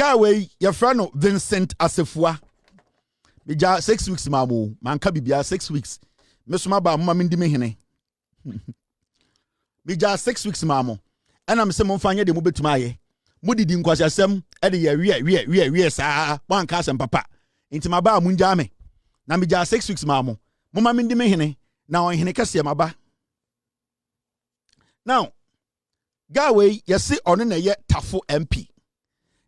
guy we your friend Vincent Assafuah. Bija 6 weeks mamu. Manka bibia 6 weeks. Mesuma ba mama mindi me hene. Bija 6 weeks mamu. And I'm some fanya de mubetuma Mudi di nkwasiasem e de ye saa wan ka asem papa. Inti maba munja me. Na bija 6 weeks mamu. Mama mindi me hene. Na on hene kase maba. Now, guy we yesi ono na ye tafo MP.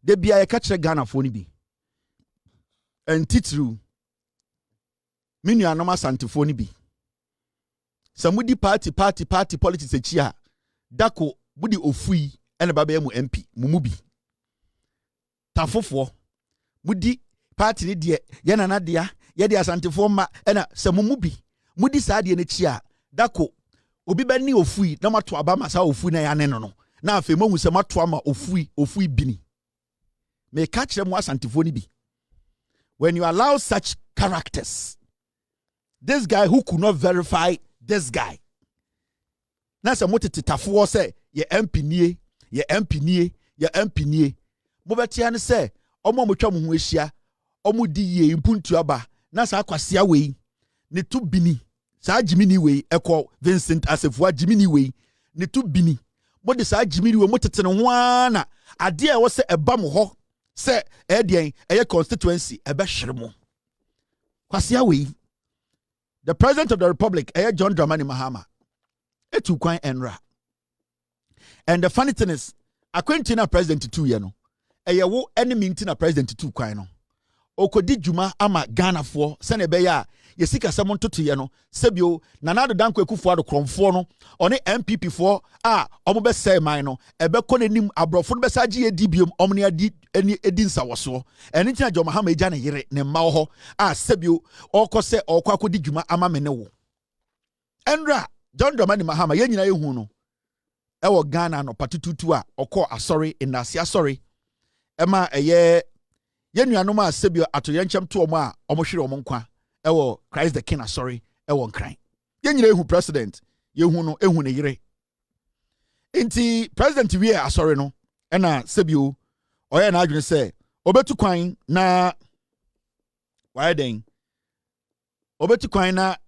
De bia ye ka kire Ghana fo ni bi. Entitru minu anoma Asante ni bi. Samudi party politics echi darko budi ofui ene baba ye mu MP mumubi. Tafofo mudi party ni de ye nana dia ye de Asantefo ma ena se mumubi mudi saa de ne chi darko obi ba ni ofui na mato aba ma saa ofui na ya ne no na afi mo hu se mato ama ofui bini me ka kire mu Asantefo ni bi. When you allow such characters, this guy who could not verify this guy, na se motete tafo say ye MP nie ye MP nie ye MP nie mo betia ne say omo motwa mo ho ehia omo di ye impuntu aba na sa akwasea wei ne tu bini sa jimini wei ekọ Vincent Assafuah jimini wei ne tu bini mo de sa jimini wei motete ne ho ana ade a wo se eba mo ho se edien eye constituency ebe hwere kwasea wei. The President of the Republic, John Dramani Mahama, etu kwan enra. And the funny thing is, akwentina President 2 year no, wo enemy ntina President 2 kwan no. Okodi juma ama Ghana for sene beya yesika samon toto ye no sebio nanado dan Kweku Addo kromfo no one NPP for omo be say man no ebe ko nanim abrofo no be saje ye dibiom omo ne adi eni edinsa woso eni tina jo Mahama eja ne yere ne ma ho sebio okose okwa juma ama mene wo enra John Dramani Mahama ye nyina yehu no ewo Ghana no patututu okọ asori inasi asori ema eye yenuanom a sebio ato yenchem to omo a omo hwere omo nkwa ewo Christ the King asori ewo nkran yenyina ehu president yehu no ehu ne yire inti president wie asori no ena sebio oye na adwene se obetu kwan na waye den obetu kwan na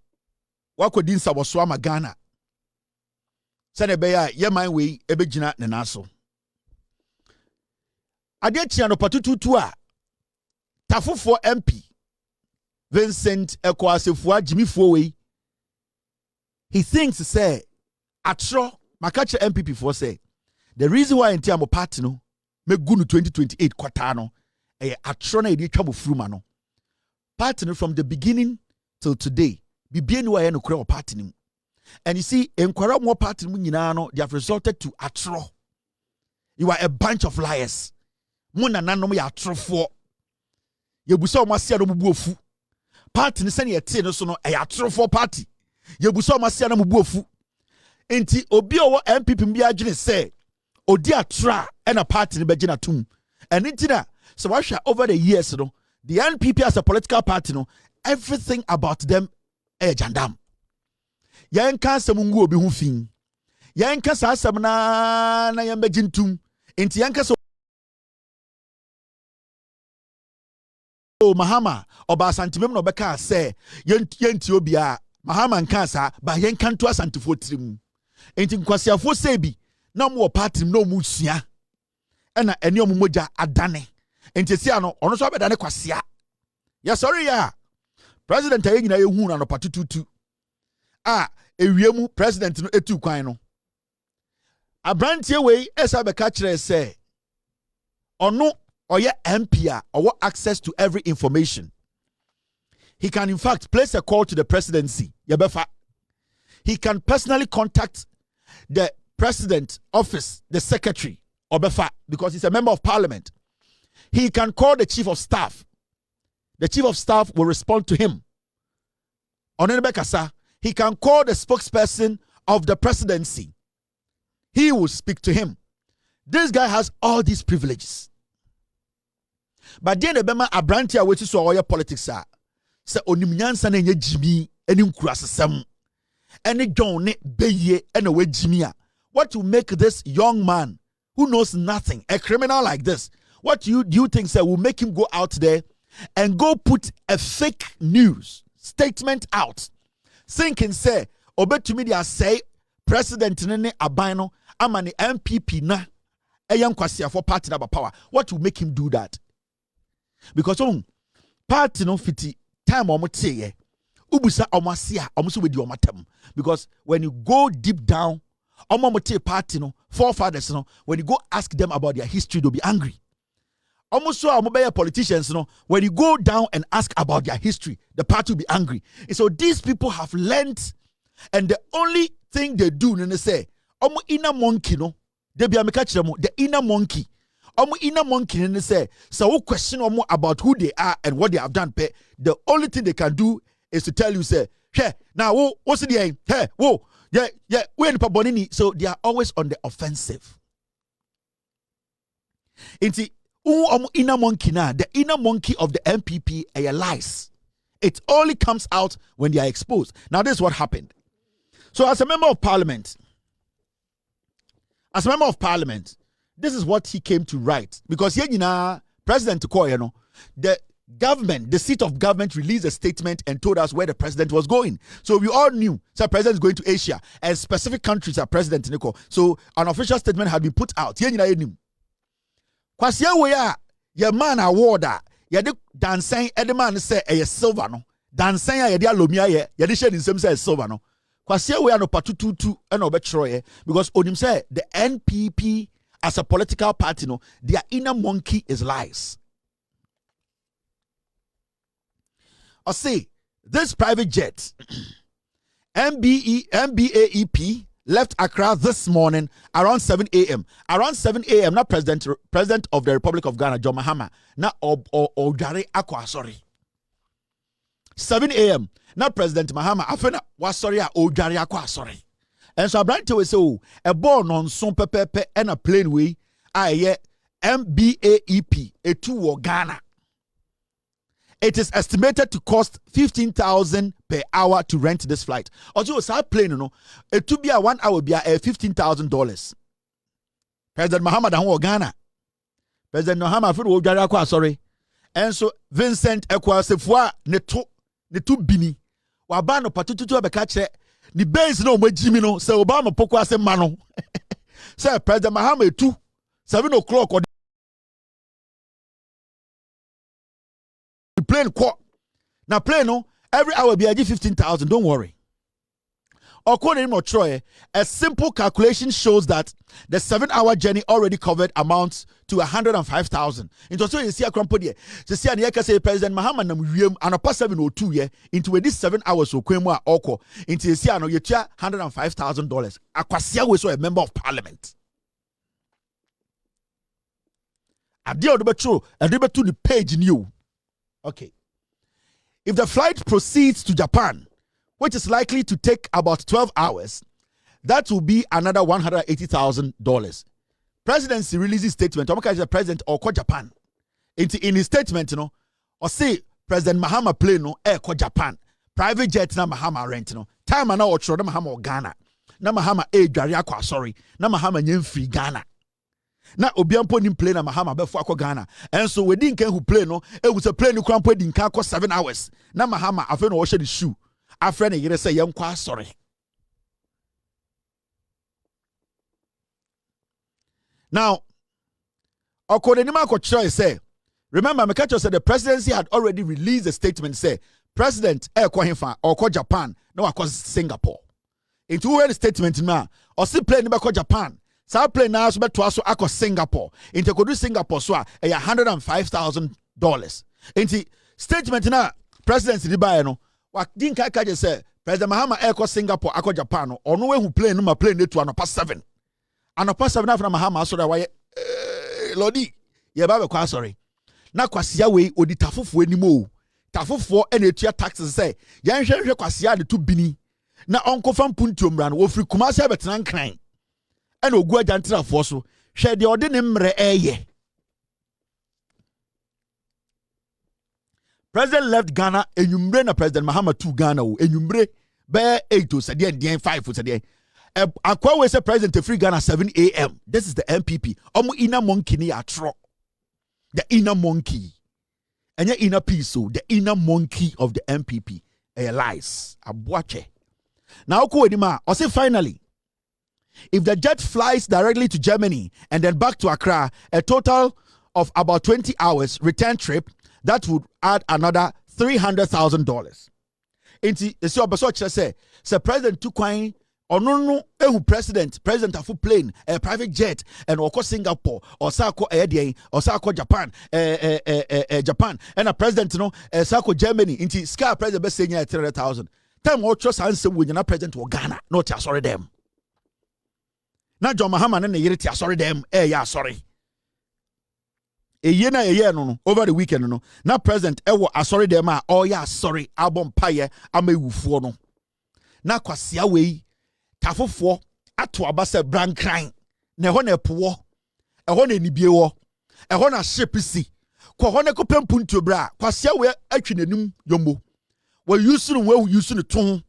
wakodi nsaboso ama Ghana sene be ya yeman we ebegina ne naso ade tia no patututu a tafofo MP Vincent Assafuah Jimifo we he thinks say atro makache NPP for say the reason why enti am party no me gunu 2028 kwata no atro na edi twabo fruma no party no from the beginning till today bibie no no kura party no. And you see enkwara mo party no nyina no they have resulted to atro. You are a bunch of liars. Mo nananom ya atrofo yebusa o masia no bubu ofu party ni se ne yete no so no atrofo party yebusa o masia no bubu ofu enti obi owo NPP mbi agene se odi atra e na party ni begina tum and intina so wahwa over the years no the NPP as a political party no everything about them jandam yen ka asem ngu obi hu fin yen ka sa asem na yen begintum enti yen ka Mahama oba Asantemem no beka say yenti obia Mahama nka sa ba yen kanto Asantefo tirim enti nkwasiafo say bi na mo party no mu sua ena eni omomoja adane enti sia no ono so abedane kwasia ya sorry ya president ayi nyina yehu na no patututu ewiemu president no etu kwan no abrantie we esa beka kire say ono oye MP or access to every information. He can in fact place a call to the presidency. Yabefa. He can personally contact the president office, the secretary, Obefa, because he's a member of parliament. He can call the chief of staff. The chief of staff will respond to him. Onenebekasa, he can call the spokesperson of the presidency. He will speak to him. This guy has all these privileges. But then the bema abrantia which is all your politics are. Se onimnyansa na nye Jimmy eni nkurasesem. Eni John ne beye ene we Jimmy a. What will make this young man who knows nothing, a criminal like this, What do you think, sir, will make him go out there and go put a fake news statement out? Thinking, say, to me, they say, President Nene Abino, Amani NPP na, a young Kwasia for party number power. What will make him do that? Because, party no fiti, time omote ubusa omasia, omusu with your matem. Because when you go deep down, omote party no, forefathers no, when you go ask them about their history, they'll be angry. Almost so our politicians, when you go down and ask about their history, the party will be angry. And so these people have learned, and the only thing they do, they say, "Omo inner monkey, no, they be the inner monkey." Omo inner monkey, they say, so we question omo about who they are and what they have done. The only thing they can do is to tell you, say, "Hey, now what's the aim? Hey, whoa, yeah, we in Pabonini." So they are always on the offensive. Inner monkey now, the inner monkey of the NPP are lies. It only comes out when they are exposed. Now, this is what happened. So, as a member of parliament, this is what he came to write. Because President Koyo, the government, the seat of government released a statement and told us where the president was going. So we all knew the president is going to Asia and specific countries are president Nico. So an official statement had been put out. Kwasia we ya man award ya de dansen e man say e silver no dansen ya de alomia ye de share nsem say silver no kwasia we no patututu e na obetro because onim say the NPP as a political party no their inner monkey is lies. I say this private jet MBAEP left Accra this morning around 7 a.m. Around 7 a.m. Now President of the Republic of Ghana, John Mahama, now otchere sorry. 7 a.m. Now President Mahama, afena was sorry otchere sorry. And so Abrante we say, a born on son pepe and a plane way, MBAEP, a two Ghana. It is estimated to cost $15,000 per hour to rent this flight. Also, a plane, it to be a 1 hour be $15,000. President Mahama Ghana. President Mahama for sorry. And so Vincent Assafuah Net2 bini. Wabano patututu abekache. Ni base no Jimmy no. Se Obama poko ase mano. Say President Mahama 7 o'clock or plane quote. Now plane no every hour be 15,000. Don't worry. According to Troy, a simple calculation shows that the 7-hour journey already covered amounts to 105,000. Into so you see a crampody. So see an say President Mahama nam wiem anapa 702 ye into this 7 hours so kwemu a oko into you see ano you chia $105,000. Akwasia we so a member of parliament. Adia odobetro adebetu the page new. Okay. If the flight proceeds to Japan, which is likely to take about 12 hours, that will be another $180,000. Presidency releases statement. Omaka is the president or Japan. In his statement, or say President Mahama plane no air Japan. Private jet na Mahama rent Time na otro na Mahama Ghana. Na Mahama Agyarko sorry. Na Mahama Gyamfi Ghana. Na obiampo nim plane na Mahama befo akọ Ghana. And so we didn't who plane no e was a plane krampo din kan akọ 7 hours. Na Mahama afa no wo the shoe. Afra na yere say yenkwa sorry. Now, according to Akufo say, remember Mekacho said the presidency had already released a statement say President Ekwahinfa or Japan no akọ Singapore. Into the statement now or see plane no Japan. Sa plane now so beto aso akọ Singapore. Into kodu Singapore so $105,000. Into statement now presidency di buy no wa din ka je say President Mahama akọ Singapore akọ Japan no ono we hu plane no ma plane ne to anopa 7. Anopa 7 after Mahama so da wa Lodi ye ba be kwa sorry. Na kwasia we odi tafofo animo. Tafofo ene etua taxes say yan hwehwe kwasia de to bini. Na onko fam puntuomra no ofri kumase betena nkran. And ogu ajantra for so hwe de ode ne mre eye. President left Ghana enyumre na President Mahama to Ghana o enyumre be 8 o se de 5 o se de akwa we say President free Ghana 7 a.m. This is the NPP. Omo ina monkey ni atro. the inner monkey. And your inner piece, so the inner monkey of the NPP. Lies. Aboakye. Now, I say finally, if the jet flies directly to Germany and then back to Accra, a total of about 20 hours return trip, that would add another $300,000. Inti esi obaso kire say president tukwan ono no president afu plane a private jet and oko Singapore or sako edien or sako Japan Japan and a president no sako Germany inti sky president be say 300,000 time o trust answer we na president wo Ghana no ti asori dem na John Mahama na yere ti asori dem ya asori no over the weekend no na president ewo asori dem a ya asori abom paye amewufuo no na kwasia wei tafofo ato abase brankran na ho na epowo eho na enibie wo eho na ship si ko ho na kopempuntu bra kwasia wei atwi nanim yombo wo yusu no wo yusu no ton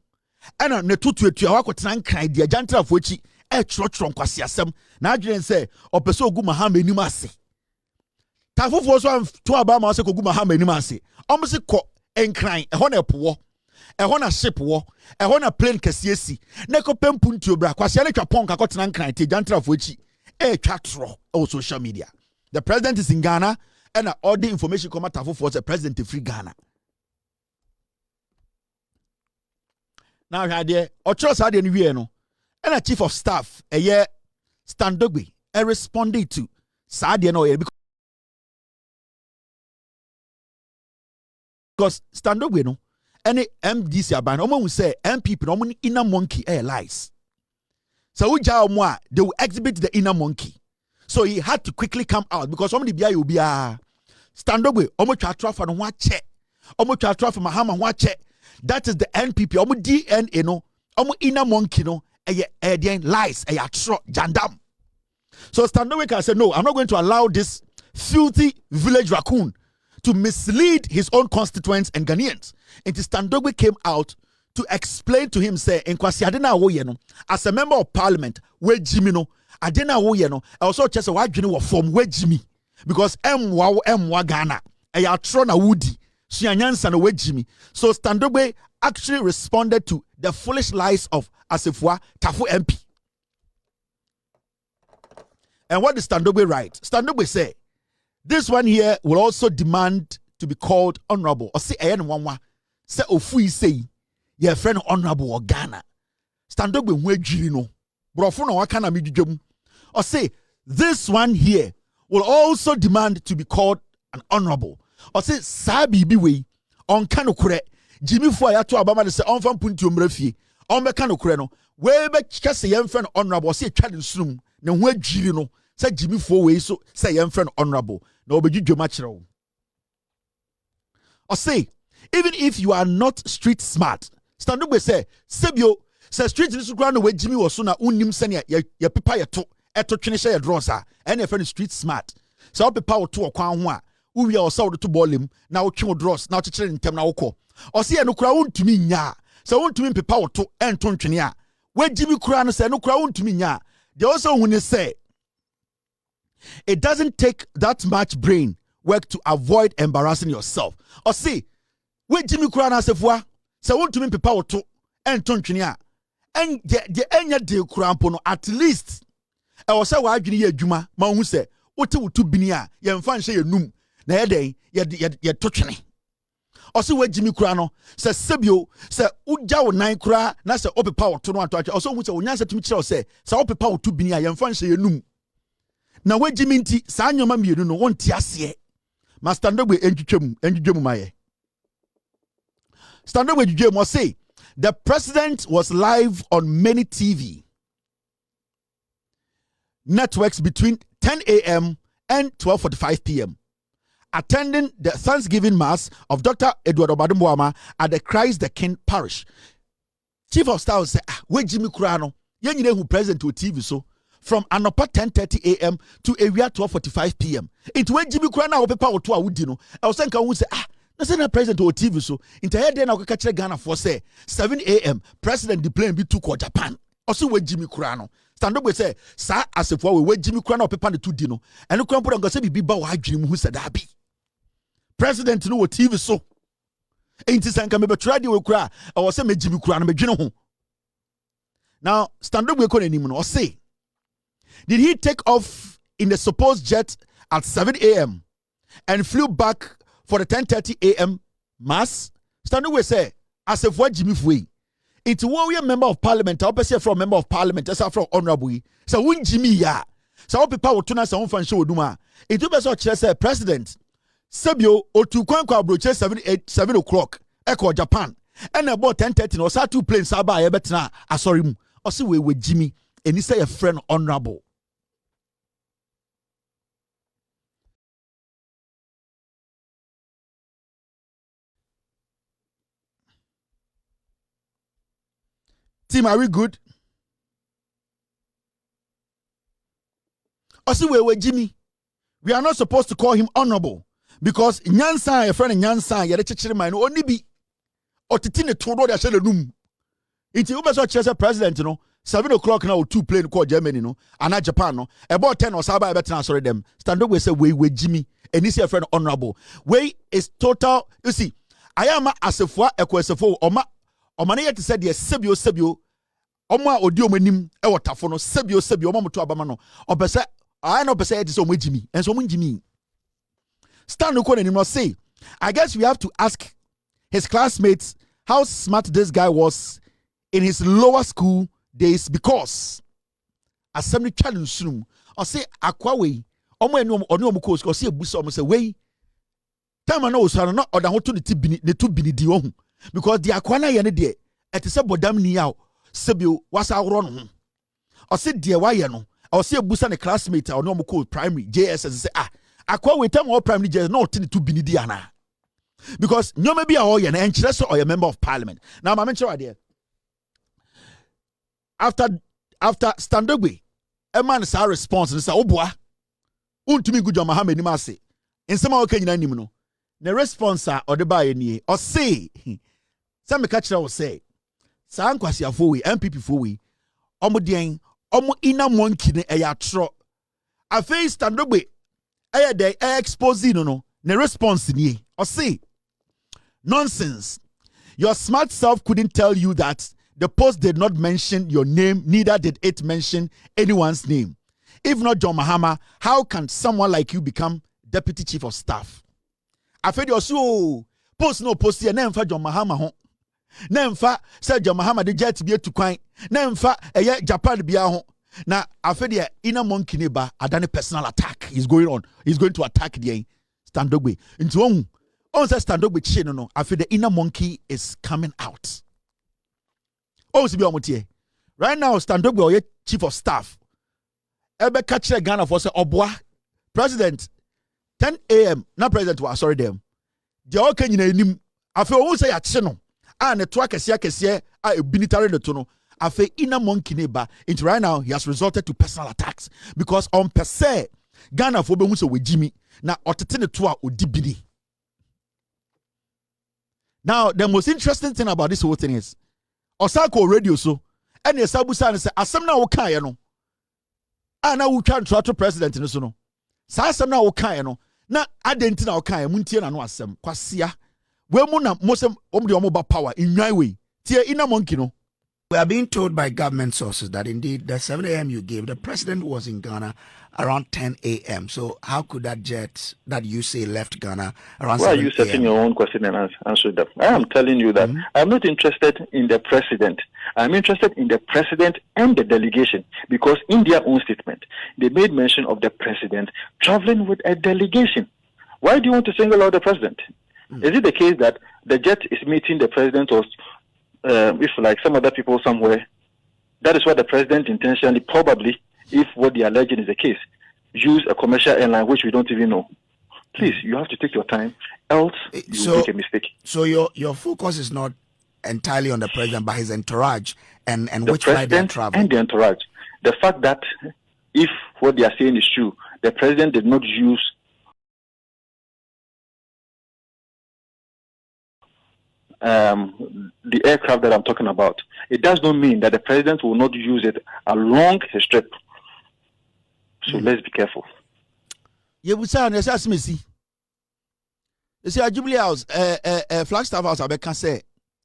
ana ne tutu etua wakotena nkran dia jantrafo echi chro kwasia sem na adwene se opeso ogu Mahama enim ase tafofo so to aba ma se kogu Mahama enim ase omo se ko enkran eho na epowo eho na ship wo eho na plane kase si na ko pempuntu bra kwasia na twapon ka kotena nkran te jantrafo echi twa tro on social media. The president is in Ghana and all the information come out tafofo the president of free Ghana. Now here otchere sa de nwie no and a chief of staff Standogbe responded to sa de no because Standogbe no any MDC aban omo hu say NPP no mo inner monkey lies. So uja omo a they will exhibit the inner monkey. So he had to quickly come out because somebody bia you bia Standogbe omo twa trafa no ho ache. Omo twa trafa Mahama ho ache. That is the NPP omo DNA no omo inner monkey no lies jandam. So Standogbe can say no, I'm not going to allow this filthy village raccoon to mislead his own constituents and Ghanaians. And Standogbe came out to explain to him, say, in Kwasi Adena Awoye no, as a member of parliament, where Jimmy no, Adena Awoye no, I also just a white Jimmy from where Jimmy, because M1 Ghana, Trona Woody, Shianyansa no where Jimmy. So Standogbe actually responded to the foolish lies of Assafuah Tafu MP. And what did Standogbe write? Standogbe say, this one here will also demand to be called honorable. Or say ayen say ofui say your friend honorable or Ghana. Standogbe nwejiri no. Brofo na wakana midjum. Or say this one here will also demand to be called an honorable. Or say sabi biwe on kanokure Jimmy for Ato Abama say on fan puntu mrefie. On be kanokure no. We be kase your friend honorable say twade nsum na nwejiri no. Say Jimmy for we so say your friend honorable. No be judgment. Or say, even if you are not street smart, Standogbe say, Sebio, say street is ground where Jimmy was sooner unim senior ya pipa ya to eto chinisha ya drosa, and your friend street smart. So pipa o to kwa uwi ya osa to bolim, na uchimo dross, na uchichere intem na uko. Or say no kura untumi nya, so untumi pipa o to enton chinia. Where Jimmy kura no say no kura untumi nya. They also when they say, it doesn't take that much brain work to avoid embarrassing yourself. Or see, wait Jimmy Kurana Assafuah, so want to mean people to and Tonchinia. And the enya de Kurampono at least. I was so arguing ye Juma, Mahu say, what to binia, yan fan say a num, na day, ye touching. Or see where Jimmy Kurano says Sebio, say Uja 9 kra, na say open power to no touch. Also, which I will answer to me say, so open power to binia, yan fan say a num. Na we Jimmy nti sa nyoma mienu no won ti ase ma Standogbe enjudwem maye Standogbe enjudwem say the president was live on many TV networks between 10 a.m. and 12:45 p.m. attending the Thanksgiving Mass of Dr. Edward Obadumboama at the Christ the King Parish. Chief of Staff say we Jimmy Kurano yen nyine who present to TV so from anopa 10:30 a.m. to area 12:45 p.m. It when Jimmy Kurana or paper or two awudi no. I was saying who say na say na president o TV so. Into here then I go catch Ghana for say 7 a.m. president the plane be to Japan. Also when Jimmy Kurano Stand up we say, sa Assafuah we Jimmy Kwana pepa ne 2 di no. Eno kwan put say bibi ba wa adwene mu hu said abi. President no TV so. Enti sanka me betra de we kura, I was say me Jimmy kura no me dwene ho. Now, stand up we ko nanim no, or say, did he take off in the supposed jet at 7 a.m. and flew back for the 10:30 a.m. mass? Stand up we say, Assafuah Jimmy Fui. It's we a member of parliament, I person from member of parliament, as from honorable. So when Jimmy ya, so people will turn us on fan show duma. It will be so say president. Sabio or to Kwaku Annan 7 o'clock. Echo Japan. And about 10:30 or sa 2 planes saba ebetna asori or see we with Jimmy and he say a friend honorable. Team, are we good? Or see we with Jimmy. We are not supposed to call him honorable because Nyansa, a friend Nyansa, yet a man only be or titine todo they said room. It's the president, you know. 7 o'clock now, 2 plane called Germany, no, and Japan, no. About 10 or Saba, I better sorry them. Stand up, we say, we Jimmy, and this is a friend honorable. Way is total. You see, I am Assafuah, Assafuah, or many to say, yes, Sebio, Oma Odio Menim, Ewatafono, Sebio, Omo to Abamano, or Pesa, I know Pesa, it is on Jimmy, and so Jimmy. Stand up, and must say, I guess we have to ask his classmates how smart this guy was in his lower school days because assembly challenge room or say akwawe omo enu omo ko school say ebusa omo say wey time na osara na oda ho to ne tu binidi ohun because the akwana ye ne de ete se bodam ni yaw sebio wasa woro no ho o say de wa ye no o say ebusa ne classmate or no ko primary JSS say akwawe time o primary JSS na o te ne tu binidi ana because nyoma bi a o ye na enkyere so o ye member of parliament now ma menkyere ade after Standogbe, a man is our response and say, oh boy, untumi good Mahama ni mase. In some okay you know. The response or the buy any or say some catcher will say, San Kwasi Afowe, NPP Fowe, Omodien, Omo ina monkey ne ayatro. A face Standogbe, a day exposé no. The response ni or say, nonsense. Your smart self couldn't tell you that. The post did not mention your name, neither did it mention anyone's name. If not John Mahama, how can someone like you become deputy chief of staff? I feel you're so post no post here, nemfa John Mahama ho. Nemfa say John Mahama the jet be to kwan. Nemfa Japan be ho. Now I feel the inner monkey neighbor adane personal attack is going on. He's going to attack the Standogbe. Into on say Standogbe chi no. I feel the inner monkey is coming out. Oh, right now, Standogbe chief of staff. Ebe catch Ghana for say Obwa president 10 a.m. Not president was sorry them. The all can you nim. I feel who say a chino. And the twa kesia a binitary the tono. I feel inner monkey neighbor. Into right now he has resorted to personal attacks because on per se Ghana for be so with Jimmy na otetene toa odibini. Now the most interesting thing about this whole thing is. Osako radio so and the sabusa say asem na wo kan no ana wo twa ntrato president no so no sa asem na wo kan no na adenti na wo kan muntie na no asem kwasia we mu na mosem omde omoba power inwan we tie ina monkey no. We are being told by government sources that indeed the 7 a.m. you gave, the president was in Ghana around 10 a.m. So how could that jet that you say left Ghana around 7 a.m.? Why are you setting your own question and answer that? I am telling you that I'm not interested in the president. I'm interested in the president and the delegation because in their own statement, they made mention of the president traveling with a delegation. Why do you want to single out the president? Is it the case that the jet is meeting the president or if like some other people somewhere, that is what the president intentionally, probably, if what they are alleging is the case, use a commercial airline which we don't even know. Please, you have to take your time, else you will make a mistake. So your focus is not entirely on the president, but his entourage and which flight they are traveling. And the entourage. The fact that if what they are saying is true, the president did not use the aircraft that I'm talking about, it does not mean that the president will not use it along his trip. So let's be careful. Yebusa and Smisi. You see, a Jubilee House, Flagstaff House, I can say,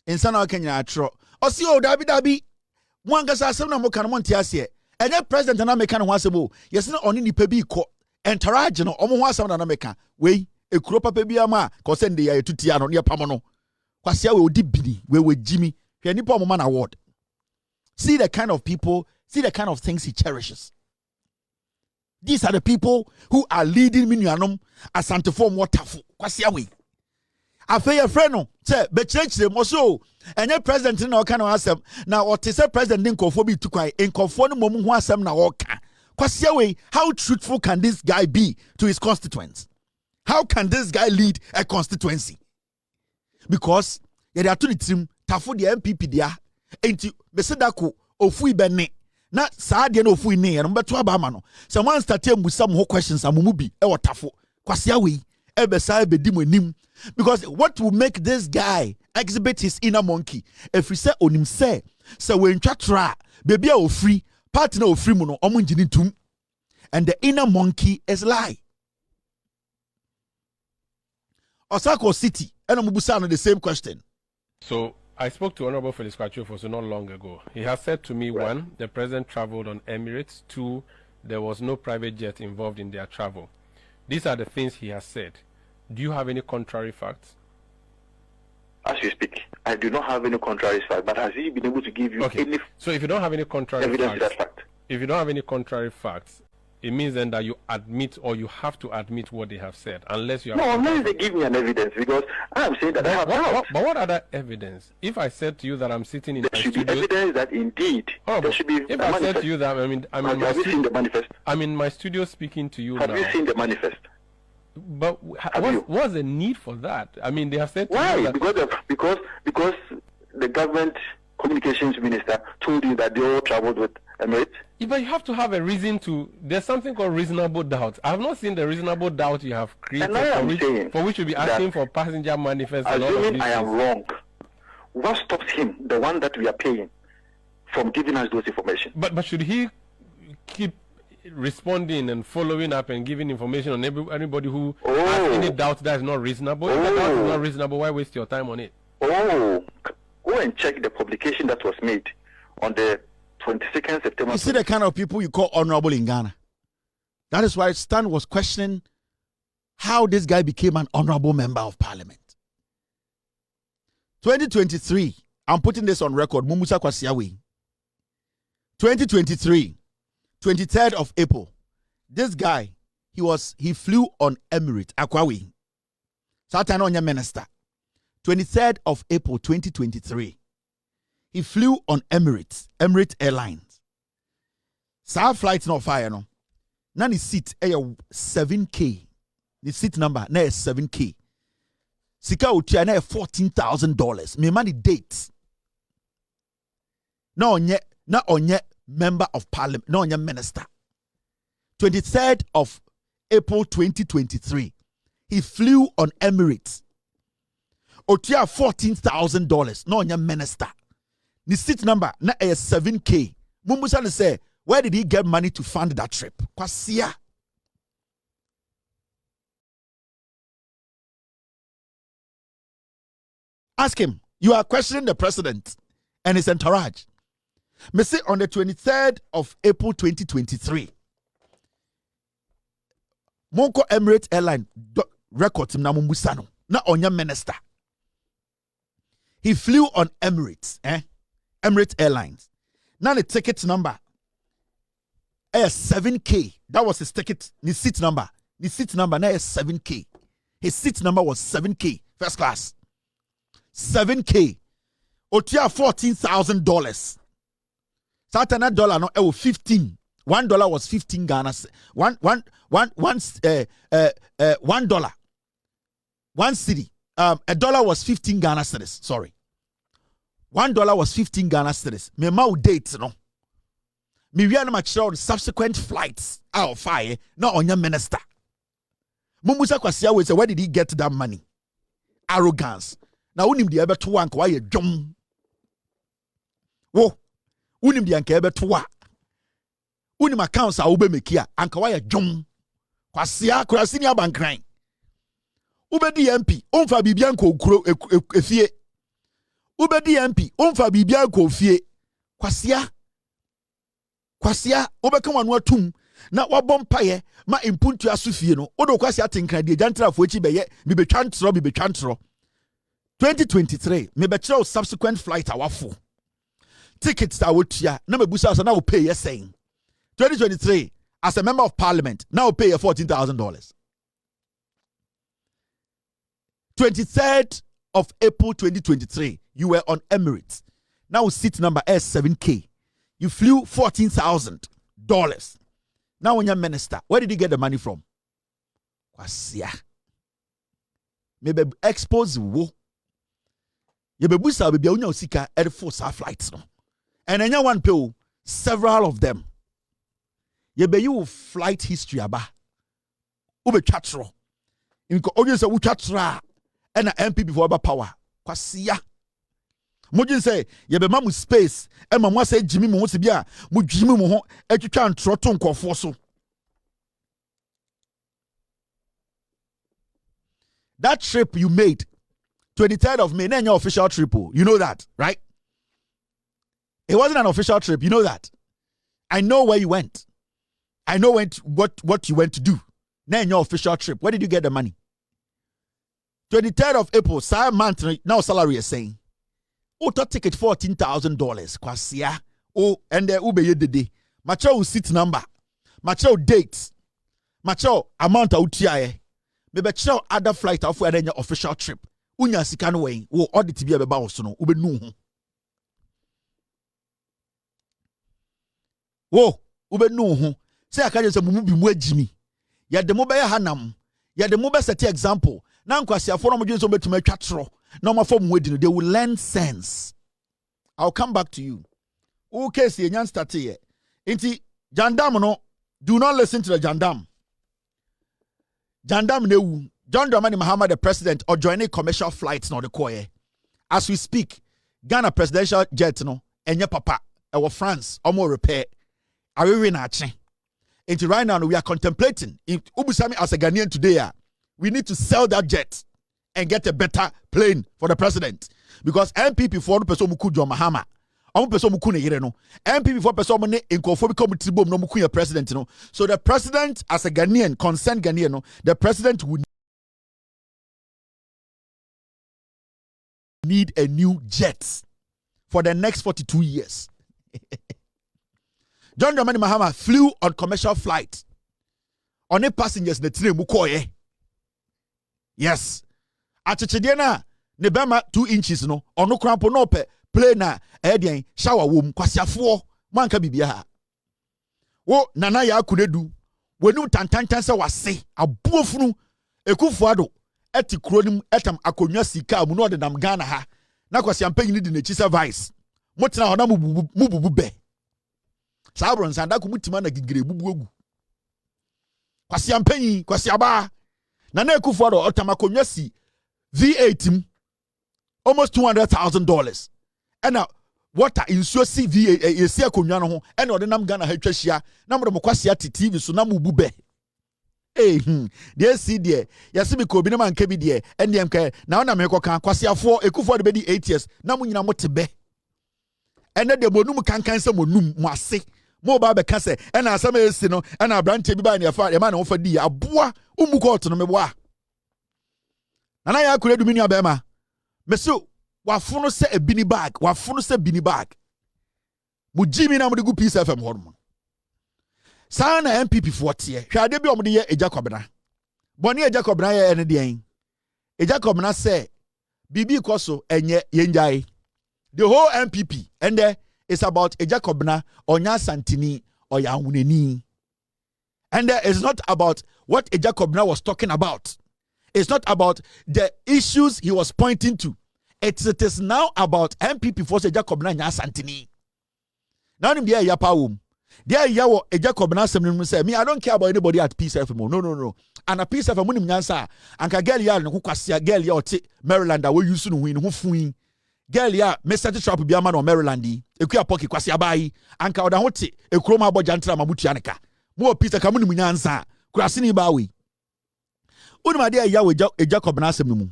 in Sana Kenya, Tro. Or see, oh, Dabi, one gets a 7 more can Montias. And then President and American was a boo. Yes, not only Pebi co and Tarajano, almost some American. Way, a cropa Pebiama, Cosen de Tutiano near Pamano. Kwasia will deep biddy, where with Jimmy, Pianipo Man Award. See the kind of people, see the kind of things he cherishes. These are the people who are leading Minuanum Asante Form Waterful. Kwasia way. I feel a friend, say, but church them also. And your president in our kind of asem. Now, what is a president in Kofobi to cry in Kofon Momu Wasem na Waka? Kwasia way, how truthful can this guy be to his constituents? How can this guy lead a constituency? Because there are two team tafu the NPP there enti besedako ofui bene na saa de na ofui ne no beto abama no someone start am more questions amumu bi e wotafo kwasia we e be saa bedi monim because what will make this guy exhibit his inner monkey if we say onim say we ntwa tra baby a ofri part na ofri mu no omo ngini tum and the inner monkey is lie. Osako City and Mubusa the same question. So I spoke to Honorable Felix Kwaku Annan not long ago. He has said to me, one, the president traveled on Emirates. Two, there was no private jet involved in their travel. These are the things he has said. Do you have any contrary facts? As you speak, I do not have any contrary facts, but has he been able to give you any? So if you don't have any contrary evidence facts, to that fact? If you don't have any contrary facts, it means then that you admit or you have to admit what they have said, unless you have. No, unless they give me an evidence, because I'm saying that I have doubts. But what other evidence? If I said to you that I'm sitting in there my should studio, be evidence that indeed there should be. If I said to you that have you seen the manifest? I'm in my studio speaking to you now. Have you seen the manifest? But what's the need for that? I mean, they have said to why? You that because the government communications minister told you that they all traveled with Emirates. Yeah, but you have to have a reason to. There's something called reasonable doubt. I have not seen the reasonable doubt you have created for which you'll be asking for passenger manifest. Assuming I am wrong, what stops him, the one that we are paying, from giving us those information? But should he keep responding and following up and giving information on anybody who has any doubt that is not reasonable? If the doubt is not reasonable, why waste your time on it? Go and check the publication that was made on the 22nd September. You see the kind of people you call honorable in Ghana. That is why Stan was questioning how this guy became an honorable member of parliament. 2023, I'm putting this on record, Mumusa Kwasiawe. 2023, 23rd of April, this guy, he flew on Emirates, Akwawi. Satan on your minister. 23rd of April, 2023. He flew on Emirates Airlines. Sa flight no fire no. Na ni seat 7K. The seat number na 7K. Sika utia na $14,000. Me money dates. Na onye member of parliament, na onye minister. 23rd of April 2023. He flew on Emirates. Otia $14,000. Na onye minister. The seat number na 7K. Mumbusa say, where did he get money to fund that trip? Kwasia. Ask him. You are questioning the president and his entourage. Me say on the 23rd of April 2023, Monko Emirates Airline record him na Mumbusa no na onya minister. He flew on Emirates, Emirates Airlines. Now the ticket number 7K. That was his ticket, his seat number. The seat number now is 7K. His seat number was 7K, first class. 7K. Otia $14,000. Satana dollar no 15. $1 was 15 Ghana. $1. One city. $1 was 15 Ghana cedis. Sorry. $1 was 15 Ghana cedis. Me mau dates no. Me we are not sure subsequent flights out of fire. Not on your minister. Mumusa Kwasiawe say, where did he get that money? Arrogance. na wonim de ebeto wa anka wa ye dwom wo wonim de anka ebeto wa wonim accounts a wo be make a anka wa ye dwom kwasia kurasi ni abankran ubedi MP onfa bibia nko okuro efie ubedi MP onfa bibia nko ofie kwasia obeka wanu atum na wabom paye ma impuntu asufie no odo kwasia tenkran de jantrafo echi beye bibetwantro 2023 mebekire subsequent flight awafo tickets that wotia na mebusa so na wo pay saying 2023 as a member of parliament now pay $14,000 23rd of April 2023 you were on Emirates now seat number S7K you flew $14,000 now when you're minister where did you get the money from kwasia maybe expose wo you be busa be unya osika air force flights no and enya one pay several of them you be you flight history aba ube chatro inko audience u chatra and NPP before aba power kwasia mojin say you be mamu space e mamu say jimi mo se bia mo jimi mo ho etwetwa antro to nkofo so that trip you made 23rd of May, then your official trip. You know that, right? It wasn't an official trip. You know that. I know where you went. I know what you went to do. Then your official trip. Where did you get the money? 23rd of April, same month, now salary is saying. Auto ticket $14,000. Kwasia. Oh, and the ube ye the day. Macho seat number. Macho dates. Macho amount of UTI. Maybe chow other flight of where your official trip. Unya sika no way wo audit bi abeba wo so no ubenu ho wo ubenu ho say akaje se mumu bi mu agimi ya de mo be hanam ya de mo be set example na nkwasiafo no mo dwen so betuma atwatro na mo afọ mo edi no they will learn sense. I'll come back to you. Who case ye nyan start here inti jandam no do not listen to the jandam newu John Dramani Mahama, the president, or joining commercial flights now the choir. As we speak, Ghana presidential jet no, and your papa, our France, almost repair. Are we winning? Until right now, we are contemplating if Ubusami as a Ghanaian today, we need to sell that jet and get a better plane for the president. Because NPP for person muku John Mahama. Person muku ne yere no. NPP for person ne inkofo become tribom no muku your president no. So the president as a Ghanaian, concerned Ghanaian no, the president would need a new jet for the next 42 years. John Dramani Mahama flew on commercial flight. Only passengers the train mukoye. Yes. Achechediana nebema 2 inches no. Ono krampo no pe plane na edian shower wom kwasiafo manka bibia. Wo nana ya akunedu. Wenu tantantan se wase abuofunu Akufo Addo eti kronim etam akonwa sika mu no de nam Ghana ha na kwasiampanyi ni de na chisa vice motena ho na mububu be sabron sanda ko mutima na gigire bubu ogu kwasiampanyi kwasiaba na Akufo Addo otam akonwa si V8 almost $200,000 and water insuo si V8 esi akonwa no ho and ode nam Ghana ha twahia na mo kwasia TV so na mubu be dear see dear yasimi ko bi na man ka bi dear ndem ka na ona me koka kwasiafo Akufo Addo be di 8 years na munyina motebe ene de monum kankan se monum mo ase mo ba be ka se ena asama esi no ena brante bi ba na yafa e ma na wo fa di aboa umu court no meboa nana ya akure du mini abema meso wafono se ebini bag wafono se bini bag mo jimi na mo de gu Peace FM hormo sana NPP fortie hwade bi omde ye Kwabena boni Kwabena ye ene de en Kwabena say bibi koso enye yenjai the whole NPP and there is about Kwabena onya santini oya huneni and there is not about what Kwabena was talking about. It's not about the issues he was pointing to. It is now about NPP for Kwabena nya santini now nim dia yapa wom there yawo Kwabena say me I don't care about anybody at Peace FM. No. ana piece of a munim nyansa anka girl ya no kwasia girl ya ote Maryland a we use no hu no fuin girl ya Mr. Trap bi ama no Maryland yi ekua pocket kwasia bayi anka oda hote ekuro ma abogya ntra mabutua neka mo piece ka munim nyansa kurase ni bawi unima de ya we Jacob na asem no mu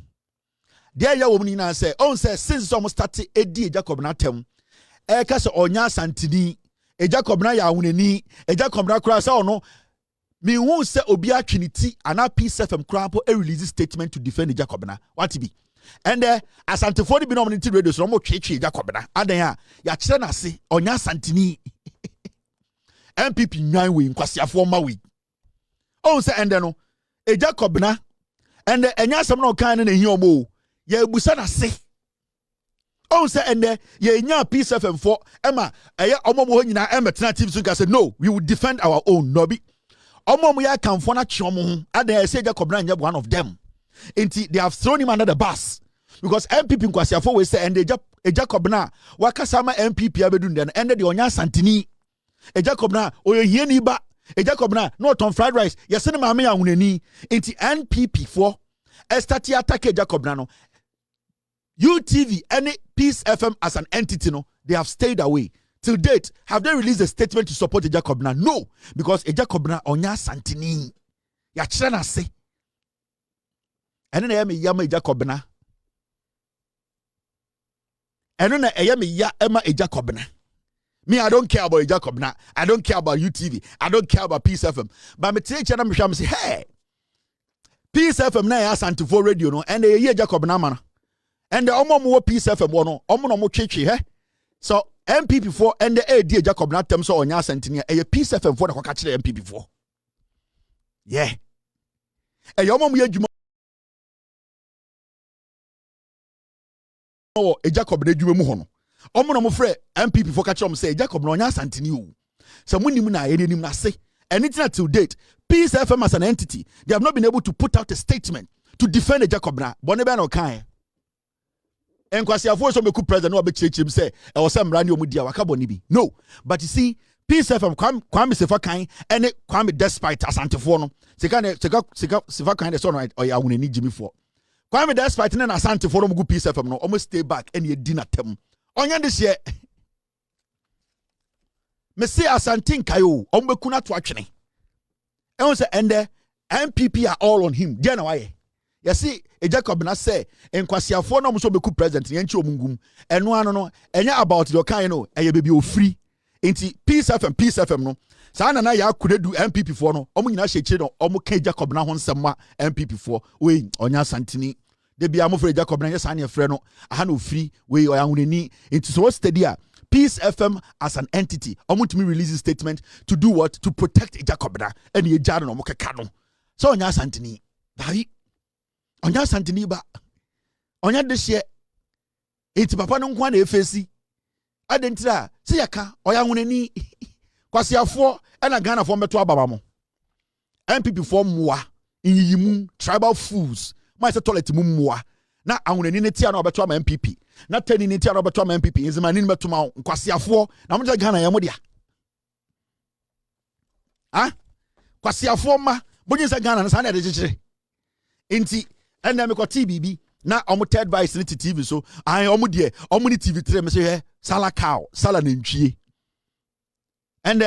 de ya wo mu ni na say on say since almost start edi Jacob na tem ka se onya santini Jacob na ya ahunani Jacob na kura say ono me who say obi atwiniti ana Peace FM krampo a release statement to defend Jacob na what be and Asante for the nominati radio so mo twetwe Jacob na adan a ya kire na se onya santini NPP nwan we nkwasiafo ma we on say and no Jacob na and enya asem na kan na hi omo ya ebusa na se on say and ye nya Peace FM for Emma omo mo nyina emetena team so say no we will defend our own no be omo ya kamfo na chiomo adan say Jacob na one of them inti they have thrown him under the bus because MPP nkwasiafo we say and Jacob na wakasa ma MPP abedu den and the onya santini Jacob na oyehiani ba Jacob na not on fried rice yese ne maame ya hunani inti NPP for estati attack Jacob na no UTV any Peace FM as an entity no they have stayed away till date. Have they released a statement to support Jacob na? No, because Jacob na onya santini ya kire na se ene na ya me yama Jacob na ene na ya me ya ema Jacob na. Me, I don't care about Jacob na. I don't care about UTV. I don't care about Peace FM. But me tell you, I'm say, hey, Peace FM na ya Asante for radio no, and they hear Jacob na man. And the omo Peace FM no, omo no mo chechi he. So MPP for and the AD Jacob na tem so onya Asante a Peace FM for the kwaka kire MPP for. Yeah. E yo omo ye dwuma o Jacob na dwuma mu ho no. Omo no mo frɛ MPP for catch say Jacob no onya Asante o. So munim na ye nim na say. Anything until date, Peace FM as an entity, they have not been able to put out a statement to defend Jacob na. Bonebe no kan. Enkwasiafo so meku president no obekirechim say e wo sem rani omudia waka boni bi. No, but you see Peace FM kwame sefa kan ene kwame despite Asantefo no. Sika sefa kan de so no oya wunani jimi for. Kwame despite na Asantefo no mugu Peace FM no almost stay back ene edi na tem. Onya this year me say Asante nkayo ombeku na to atwene. E won say ende MPP are all on him. Dia na why? You see, Jacob na say enkwasiafo no so beku president yenchi omungum. Eno ano no enya about the kind no eye baby o free. Enti Peace FM no. Sa na ya kuredu MPP for no. Omu nyina hyeche no omu ka Jacob na ho nsema MPP for. We onya Asanteni. De bia mo frɛ Jacob na yesa na frɛ no. Aha no free we oya hunani. Enti so steady a Peace FM as an entity, to me release a statement to do what? To protect Jacob na and ye jaro no mo keka no. So onya Asanteni. Dahi. Onya Asanteni ba. Onya this year. Enti papa no nkwa na efesi. Adentira se yaka oya hunani. Kwasiafo e na Ghana fo meto ababa mo. MPP fo mwa inyimu tribal fools. Ma se toilet mu mwa. Na ahunani ne tia na obeto ama MPP. Na tani ne tia na obeto ama MPP. Nzimani ne meto ma kwasiafo na mo Ghana ya mo dia. Ha? Kwasiafo ma bonyin se Ghana na sa na de chichire. Enti ena me ko TBB na omo third vice ni TV so ai omo de omo ni TV3 me say sala cow sala nantwie and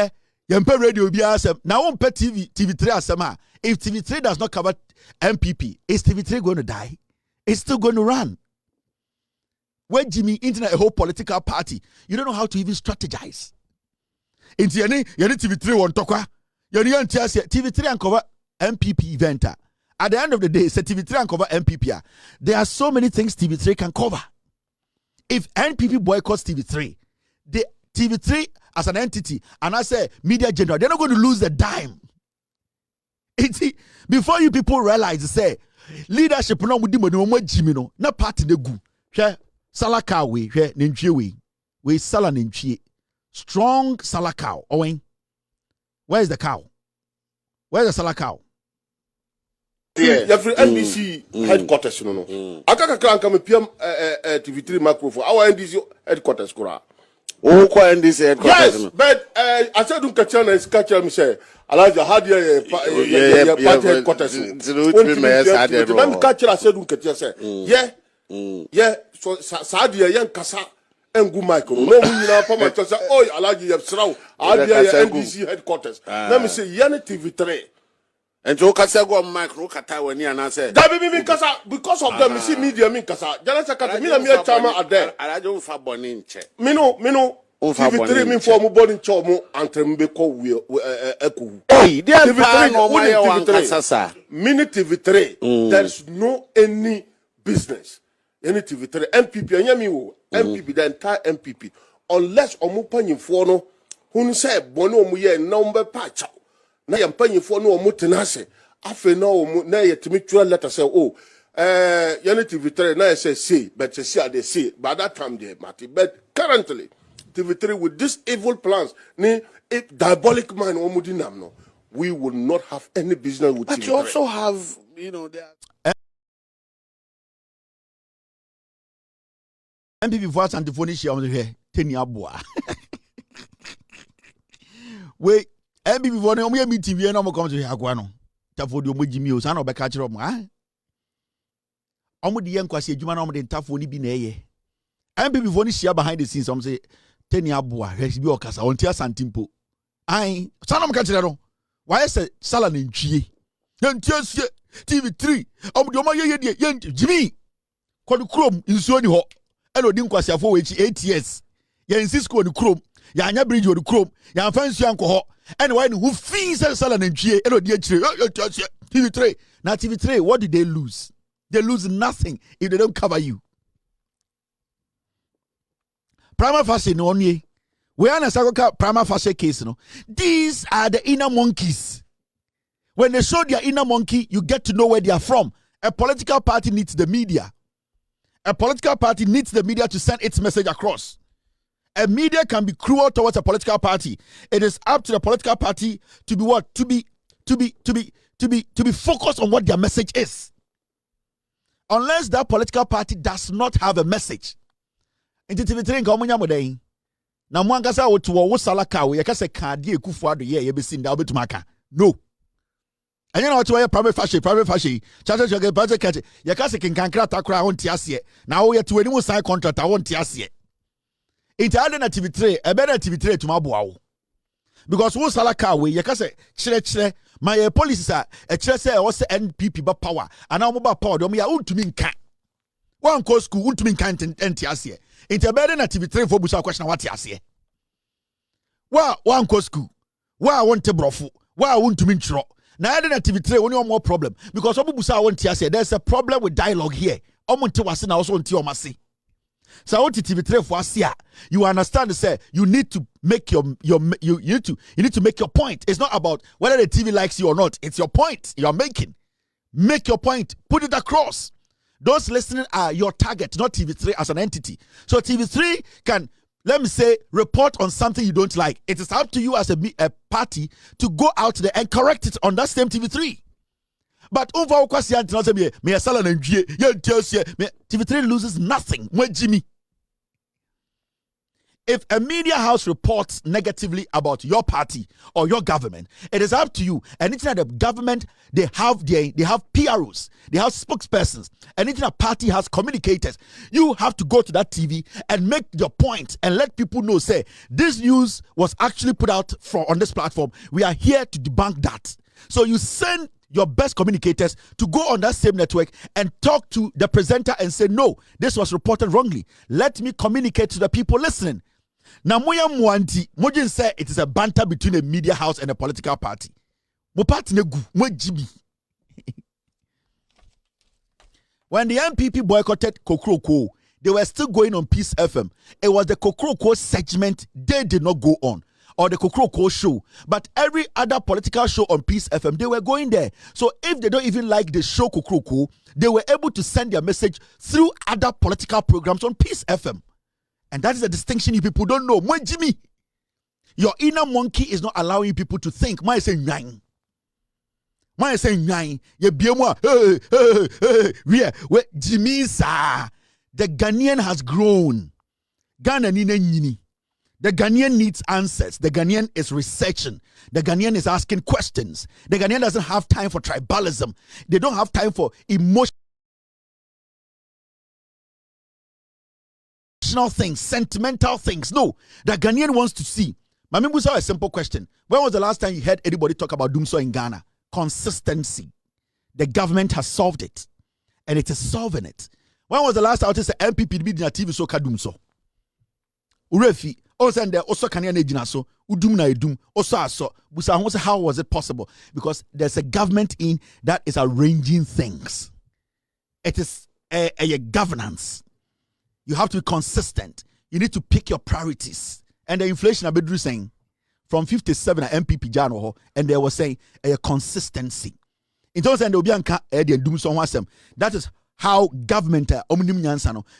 yempe radio bi asem na won pe TV3 asem a if TV3 does not cover MPP is TV3 going to die? It's still going to run. When Jimmy internet a whole political party, you don't know how to even strategize. Into any TV3 won tokwa yoni TV3 and cover MPP event. At the end of the day, say TV3 can cover MPP. There are so many things TV3 can cover. If NPP boycotts TV3, the TV3 as an entity, and I say media general, they're not going to lose a dime. Before you people realize, say leadership no mudi mo jimi no na party de gu. Hwe salaka we hwe nentwie we sala nentwie. Strong salaka. Owen. Where is the cow? Where is the salaka? Every NBC headquarters no. Aka kakra nka me PM TV3 macro for our NBC headquarters kura. Who call NDC headquarters? Yes, but I said don't catch on catch me say Alaja had your party headquarters. Let me catch I said don't catch say. Yeah, so Sadia young kasa engu Michael. No we na pa ma say oh Alaja you sraw. Adia NDC headquarters. Let me say Yana TV3. And so kasa go micro kata when you say that be kasa because of them see media me kasa jana sakata me na me chama ade Alaja fa boni nche me no TV3 me for mo boni nche mo antrembe ko we eku hey they TV3 no my one kasa sa mini TV3 there's no any business any TV3 NPP anyami wo NPP the entire NPP unless omo panyimfo no hunu say boni omo ye number patch na yampanyifo no omo tenase afi na omo na yetimi twa letter say oh yani TV3 na say but say they say by that time they matter but currently TV3 with these evil plans ni diabolic mind omo dinam no we will not have any business with but TV3. You also have NPP for Asante Bediatuo share on here teni aboa we NPP for no me TV na mo come to here akwa no tafo de omogimi o sa na obeka kire omo omo de yenkwase adwuma na omo de tafo ni bi na eye NPP for no share behind the scenes omo say teni aboa bi okasa onti Asante mpo sa na mo ka kire no why say sala na ntwie yanti asie TV3 omo de omo ye de yanti Jimmy kodu krom nsuo ni ho eno di nkwase afo we 8 years ya insist ni krom ya anya bridge o krom ya fansu anko ho anyway who fees sala na ntwie eno di akire TV3 na TV3 what did they lose? They lose nothing if they don't cover you. Prima facie no onye we are na sakoka prima facie case no. These are the inner monkeys. When they show their inner monkey, you get to know where they are from. A political party needs the media. A political party needs the media to send its message across. A media can be cruel towards a political party. It is up to the political party to be what? To be focused on what their message is. Unless that political party does not have a message. Into TV3 nka omunya modai. Na mwangasa wotu wo salaka we yakase Kennedy Akufo Addo ye besin da obetumaka. No. And you know what? Private fashion. Charge your budget catch. You can't say Kinkankra Takra on Tiasie. Now we are to any sign contract. I want Tiasie. It's adding a TV3, a better TV3 to Mabuao. Because who Salaka way, you can say, Chere, my policies are a Chere was NPP but power. And now mobile power, don't mean to mean can. One course school to mean can't and Tiasie. It's a better TV3 for Busa question what Tiasie. Well, one course school. Why I want to brofu. Why I want to mean tro. Now, I didn't TV3 only more problem because Obubusa won't say there's a problem with dialogue here. Omonte wasina also on Tiomasi. So what TV3 for Asia, you understand? Say you need to make you need to make your point. It's not about whether the TV likes you or not. It's your point you are making. Make your point. Put it across. Those listening are your target, not TV3 as an entity. So TV3 can, let me say, report on something you don't like. It is up to you as a party to go out there and correct it on that same TV3. But TV3 loses nothing. Jimmy. If a media house reports negatively about your party or your government, it is up to you. And it's not the government, they have PROs, they have spokespersons, and it's a party has communicators. You have to go to that TV and make your point and let people know, say, this news was actually put out on this platform. We are here to debunk that. So you send your best communicators to go on that same network and talk to the presenter and say, no, this was reported wrongly. Let me communicate to the people listening. Now, Mojin say it is a banter between a media house and a political party. When the NPP boycotted Kokroko, they were still going on Peace FM. It was the Kokroko segment they did not go on, or the Kokroko show. But every other political show on Peace FM, they were going there. So if they don't even like the show Kokroko, they were able to send their message through other political programs on Peace FM. And that is the distinction you people don't know. Jimmy, your inner monkey is not allowing people to think. Why say nine? Why say nine? You be more. Where Jimmy, sir, the Ghanaian has grown. Ghana nini. The Ghanaian needs answers. The Ghanaian is researching. The Ghanaian is asking questions. The Ghanaian doesn't have time for tribalism. They don't have time for emotional things, sentimental things. No, the Ghanaian wants to see. Mami Musa, a simple question. When was the last time you heard anybody talk about Doomso in Ghana? Consistency. The government has solved it. And it is solving it. When was the last time I said NPP be in a TV so Doomso? Urefi. Also, and also Kenya Nejina so udum na edum also aso. Busa how was it possible? Because there's a government in that is arranging things. It is a governance. You have to be consistent. You need to pick your priorities. And the inflation I've been saying from 57 at NPP Jano, and they were saying a consistency. In terms of the that is how government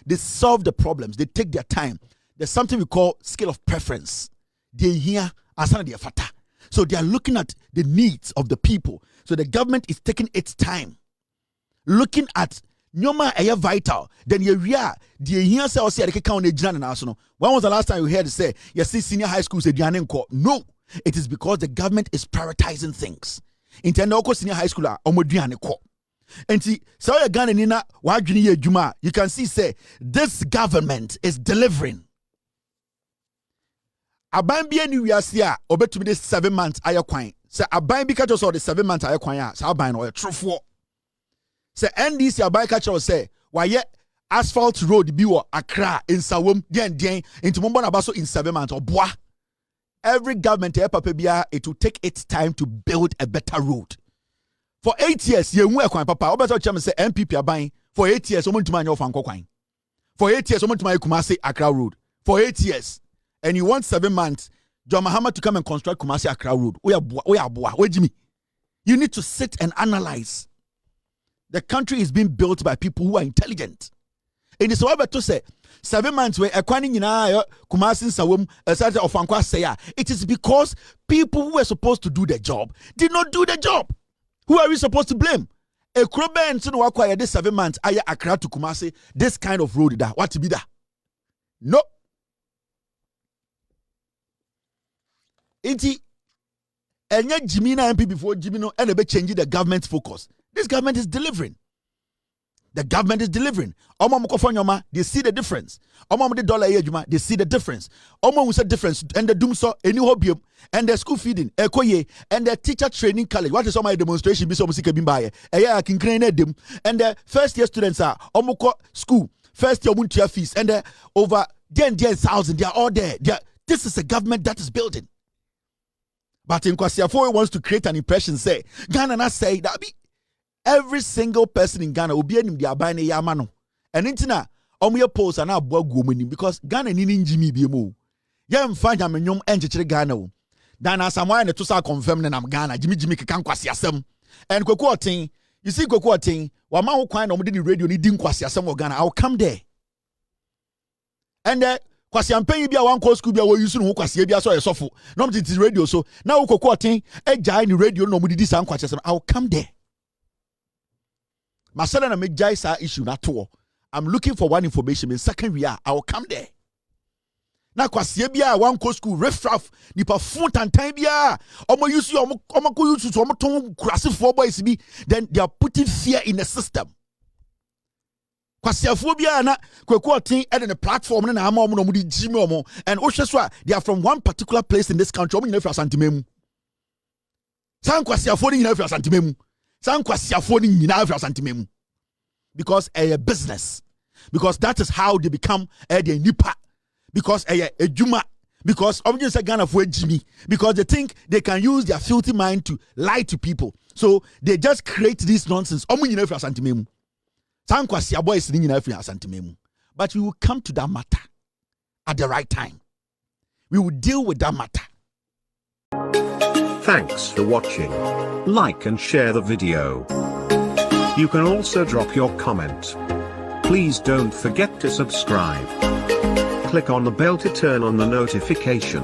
they solve the problems. They take their time. There's something we call scale of preference. They hear asana fata. So they are looking at the needs of the people. So the government is taking its time, looking at nyoma aya vital. Then you hear the hear say or say the count national. When was the last time you heard say you see senior high schools say no, it is because the government is prioritizing things. In Tendoko senior high school and see so you Ghana nina wadwini adwuma, you can see say this government is delivering. Aban bi ani wiase a obetumi de 7 months ayekwan. Say aban bi catch us all the 7 months ayekwan a say aban no trofo. Say NDC aban catch us say why asphalt road bi wo Accra in Sawom den into Mombo na baso in 7 months or boa. Every government it will take its time to build a better road. For 8 years, you won't papa. Obeto Chairman say NPP aban for 8 years. Someone to my kwan. For 8 years, someone to my Kumasi Accra Road. For 8 years, and you want 7 months, John Mahama to come and construct Kumasi Accra Road. You need to sit and analyze. The country is being built by people who are intelligent. And it's over to say 7 months where acquiring Kumasi Sawum of Ankwa say it is because people who were supposed to do the job did not do the job. Who are we supposed to blame? A Kroben to acquire this 7 months, Aya Accra to Kumasi, this kind of road that what to be that? No. Inti Enya Jimina MP before Jimino and a changing the government's focus. This government is delivering. The government is delivering. They see the difference. They see the difference. We see difference. And the Doomso, a new hobby, and the school feeding, and the teacher training college. What is my demonstration? Be some sick by a can crane them. And the first year students are school, first year won't fees, and over 10,000, they are all there. This is a government that is building. But in Assafuah wants to create an impression, say, Ghana not say that be. Every single person in Ghana will be in the abane yamano. And intina, omuye post and abwa gumini because Ghana nini Jimmy BMO. Yam find am nyom enchechere Ghana. Dana Samoa and to sa confirm na Ghana. Jimmy can kwasi asem. And Kweku Annan, you see Kweku Annan, wa ma ho kwan no the radio ni din kwasi asem wo Ghana. I'll come there. And kwasi ampen bi a wan call school bi a wo use no ho kwasi bi aso esofo. No it is radio so. Now Kweku Annan ejai ni radio no mo di san kwasi asem. I'll come there. Masala na mejai sa issue na to. I'm looking for one information in second year. I will come there. Na kwasi bia one co school refraf nipa font and time bia omo use omo ko use to omo ton kurase for boys bi, then they are putting fear in the system. Kwasi afo bia na Kweku Annan and the platform na ama omo no di jimi omo, and ohweswa they are from one particular place in this country. Omo nyina fi Asante Memu. San kwasi afo ni nyina fi Asante Memu. Because a business, because that is how they become a nipa, because a juma, because obviously Ghana for Jimmy, because they think they can use their filthy mind to lie to people, so they just create this nonsense. But we will come to that matter at the right time. We will deal with that matter. Thanks for watching. Like and share the video. You can also drop your comment. Please don't forget to subscribe. Click on the bell to turn on the notification.